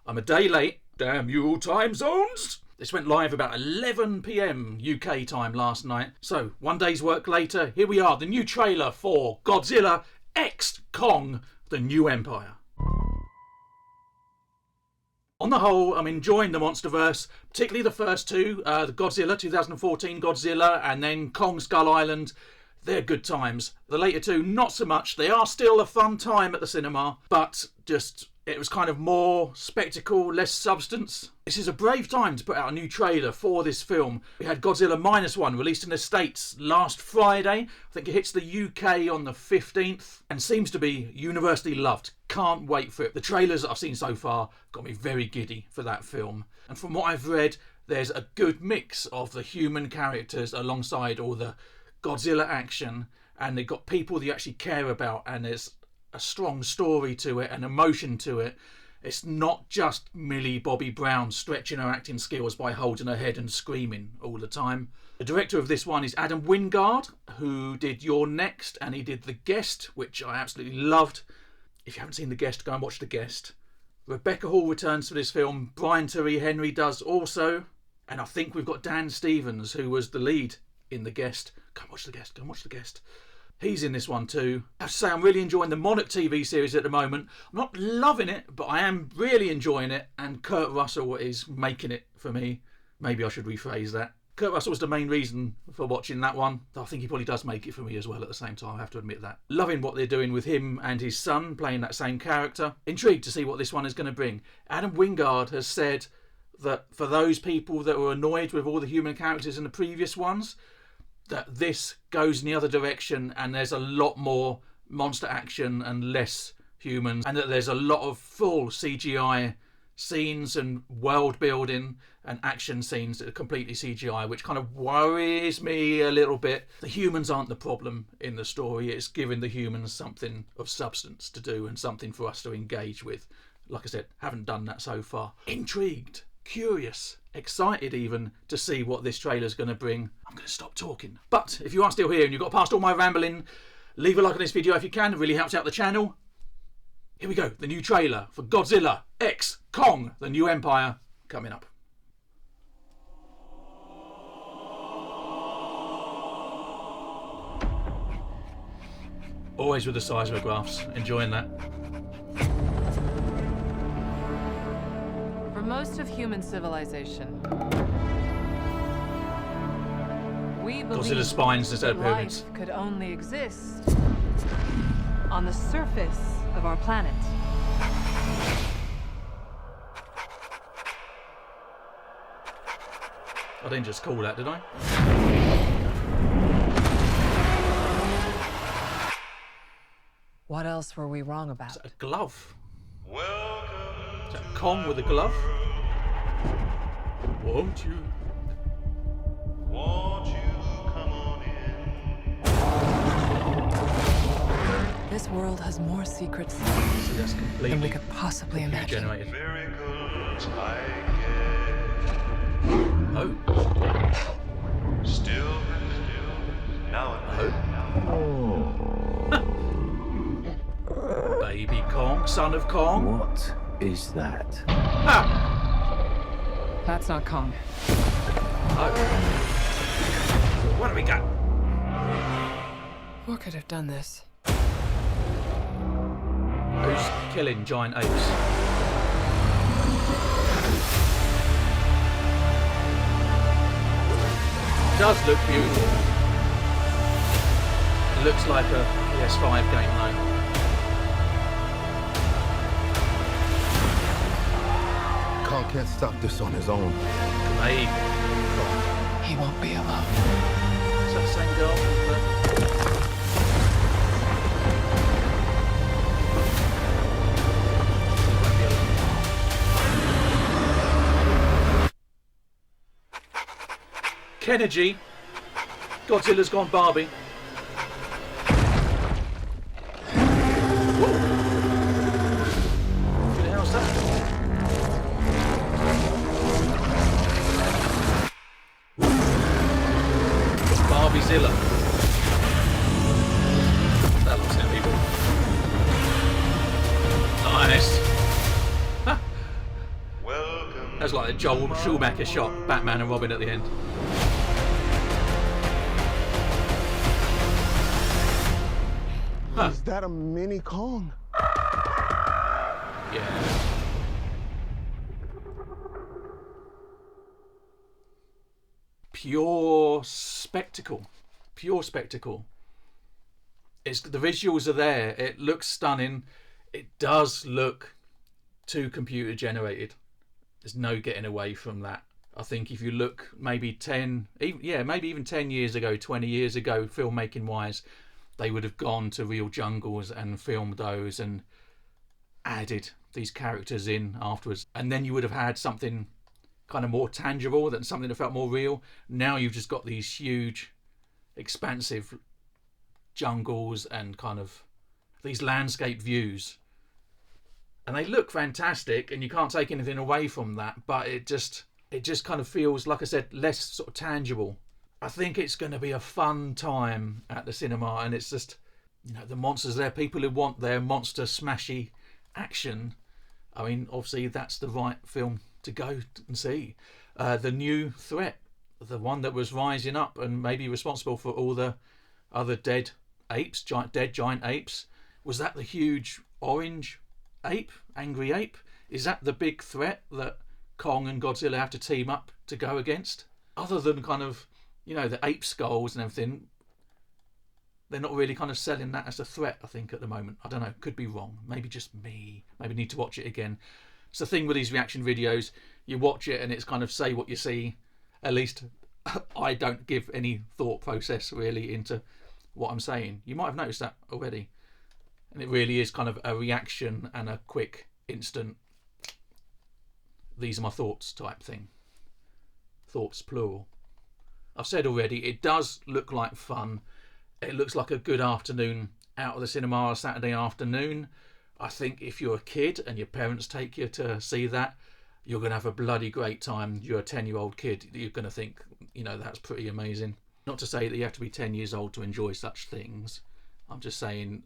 I'm a day late. Damn you time zones! This went live about 11 PM UK time last night. So, one day's work later, here we are, the new trailer for Godzilla X Kong, The New Empire. On the whole, I'm enjoying the Monsterverse, particularly the first two, the Godzilla, 2014 Godzilla, and then Kong Skull Island. They're good times. The later two, not so much. They are still a fun time at the cinema, but just, it was kind of more spectacle, less substance. This is a brave time to put out a new trailer for this film. We had Godzilla -1 released in the States last Friday. I think it hits the UK on the 15th and seems to be universally loved. Can't wait for it. The trailers that I've seen so far got me very giddy for that film. And from what I've read, there's a good mix of the human characters alongside all the Godzilla action, and they've got people that you actually care about, and there's a strong story to it and emotion to it. It's not just Millie Bobby Brown stretching her acting skills by holding her head and screaming all the time. The director of this one is Adam Wingard, who did You're Next, and he did The Guest, which I absolutely loved. If you haven't seen The Guest, go and watch The Guest. Rebecca Hall returns for this film. Brian Tyree Henry does also. And I think we've got Dan Stevens, who was the lead in The Guest. Go and watch The Guest. Go and watch The Guest. He's in this one too. I have to say, I'm really enjoying the Monarch TV series at the moment. I'm not loving it, but I am really enjoying it. And Kurt Russell is making it for me. Maybe I should rephrase that. Kurt Russell was the main reason for watching that one. I think he probably does make it for me as well at the same time, I have to admit that. Loving what they're doing with him and his son, playing that same character. Intrigued to see what this one is going to bring. Adam Wingard has said that for those people that were annoyed with all the human characters in the previous ones, that this goes in the other direction and there's a lot more monster action and less humans, and that there's a lot of full CGI scenes and world building and action scenes that are completely CGI, which kind of worries me a little bit. The humans aren't the problem in the story. It's giving the humans something of substance to do and something for us to engage with. Like I said, haven't done that so far. Intrigued, curious, excited even to see what this trailer's going to bring. I'm going to stop talking. But if you are still here and you've got past all my rambling, leave a like on this video if you can. It really helps out the channel. Here we go, the new trailer for Godzilla X Kong, The New Empire, coming up. Always with the seismographs, enjoying that. For most of human civilization, we believe Godzilla's spines instead of pyramids. life could only exist on the surface of our planet. I didn't just call that, did I? What else were we wrong about? Is that a glove? Is that Kong with a glove? Won't you? Come on in? This world has more secrets See, that's completely than we could possibly imagine. generated. Miracles I Oh, get. Still, now and then. baby Kong, son of Kong. What is that? Ah! That's not Kong. Oh. What do we got? What could have done this? Who's killing giant apes? It does look beautiful. It looks like a PS5 game though. Kong can't stop this on his own. Maybe. He won't be alone. Is that the same girl? Kennedy. Godzilla's gone Barbie. Whoa. Who the hell's that? Barbiezilla. That looks evil. Nice. That's like a Joel Schumacher shot, Batman and Robin at the end. Is that a mini Kong? Yeah. Pure spectacle. Pure spectacle. The visuals are there. It looks stunning. It does look too computer generated. There's no getting away from that. I think if you look maybe 10, maybe even 10 years ago, 20 years ago, filmmaking wise, they would have gone to real jungles and filmed those and added these characters in afterwards. And then you would have had something kind of more tangible, than something that felt more real. Now you've just got these huge, expansive jungles and kind of these landscape views. And they look fantastic, and you can't take anything away from that, but it just kind of feels, like I said, less sort of tangible. I think it's going to be a fun time at the cinema, and it's just, you know, the monsters there, people who want their monster smashy action. I mean, obviously that's the right film to go and see. The new threat, the one that was rising up and maybe responsible for all the other dead giant apes, was that the huge orange ape, angry ape? Is that the big threat that Kong and Godzilla have to team up to go against? Other than kind of, you know, the ape skulls and everything, they're not really kind of selling that as a threat, I think, at the moment. I don't know, could be wrong. Maybe just me. Maybe need to watch it again. It's the thing with these reaction videos, you watch it and it's kind of say what you see. At least I don't give any thought process really into what I'm saying. You might have noticed that already. And it really is kind of a reaction and a quick, instant, these are my thoughts type thing. Thoughts plural. I've said already, it does look like fun. It looks like a good afternoon out of the cinema on a Saturday afternoon. I think if you're a kid and your parents take you to see that, you're going to have a bloody great time. You're a 10-year-old kid. You're going to think, you know, that's pretty amazing. Not to say that you have to be 10 years old to enjoy such things. I'm just saying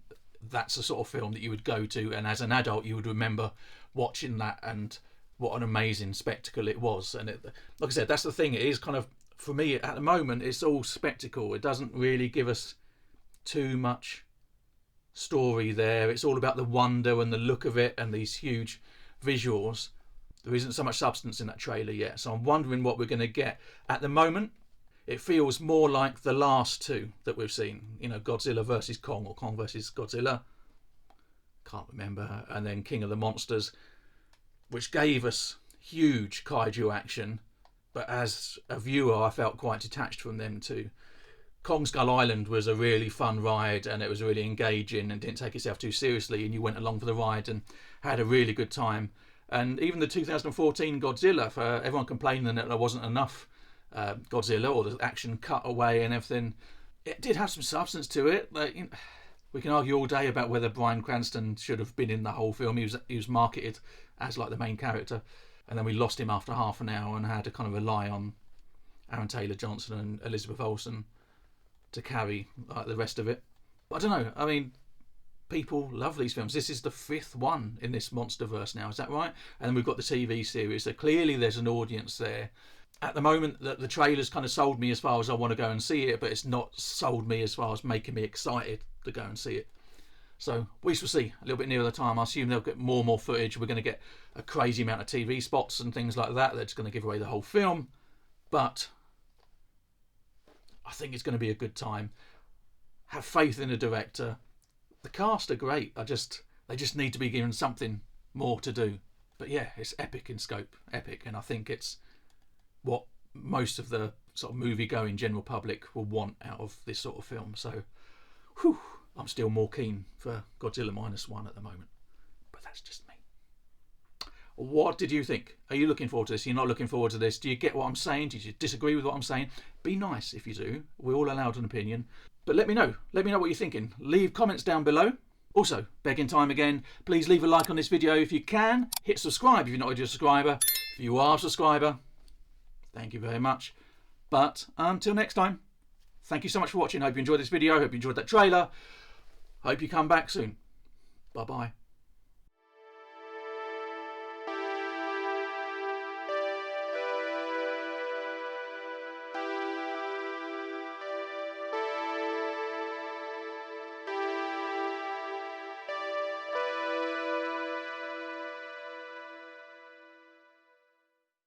that's the sort of film that you would go to, and as an adult you would remember watching that and what an amazing spectacle it was. And it, like I said, that's the thing. It is kind of, for me at the moment, it's all spectacle. It doesn't really give us too much story there. It's all about the wonder and the look of it and these huge visuals. There isn't so much substance in that trailer yet, so I'm wondering what we're going to get. At the moment, it feels more like the last two that we've seen. You know, Godzilla versus Kong, or Kong versus Godzilla. Can't remember. And then King of the Monsters, which gave us huge kaiju action. But as a viewer, I felt quite detached from them too. Kong Skull Island was a really fun ride, and it was really engaging and didn't take itself too seriously, and you went along for the ride and had a really good time. And even the 2014 Godzilla, for everyone complaining that there wasn't enough Godzilla, or the action cut away and everything, it did have some substance to it. Like, you know, we can argue all day about whether Bryan Cranston should have been in the whole film. He was marketed as like the main character, and then we lost him after half an hour and had to kind of rely on Aaron Taylor-Johnson and Elizabeth Olsen to carry like the rest of it. But I don't know, I mean, people love these films. This is the 5th one in this Monsterverse now, is that right? And then we've got the TV series, so clearly there's an audience there. At the moment, the trailer's kind of sold me as far as I want to go and see it, but it's not sold me as far as making me excited to go and see it. So we shall see a little bit nearer the time. I assume they'll get more and more footage. We're going to get a crazy amount of TV spots and things like that. They're just going to give away the whole film. But I think it's going to be a good time. Have faith in the director. The cast are great. They just need to be given something more to do. But yeah, it's epic in scope. Epic. And I think it's what most of the sort of movie-going general public will want out of this sort of film. So, whew, I'm still more keen for Godzilla -1 at the moment. But that's just me. What did you think? Are you looking forward to this? You're not looking forward to this? Do you get what I'm saying? Do you disagree with what I'm saying? Be nice if you do. We're all allowed an opinion. But let me know. Let me know what you're thinking. Leave comments down below. Also, begging time again, please leave a like on this video if you can. Hit subscribe if you're not already a subscriber. If you are a subscriber, thank you very much. But until next time, thank you so much for watching. Hope you enjoyed this video. Hope you enjoyed that trailer. Hope you come back soon. Bye-bye.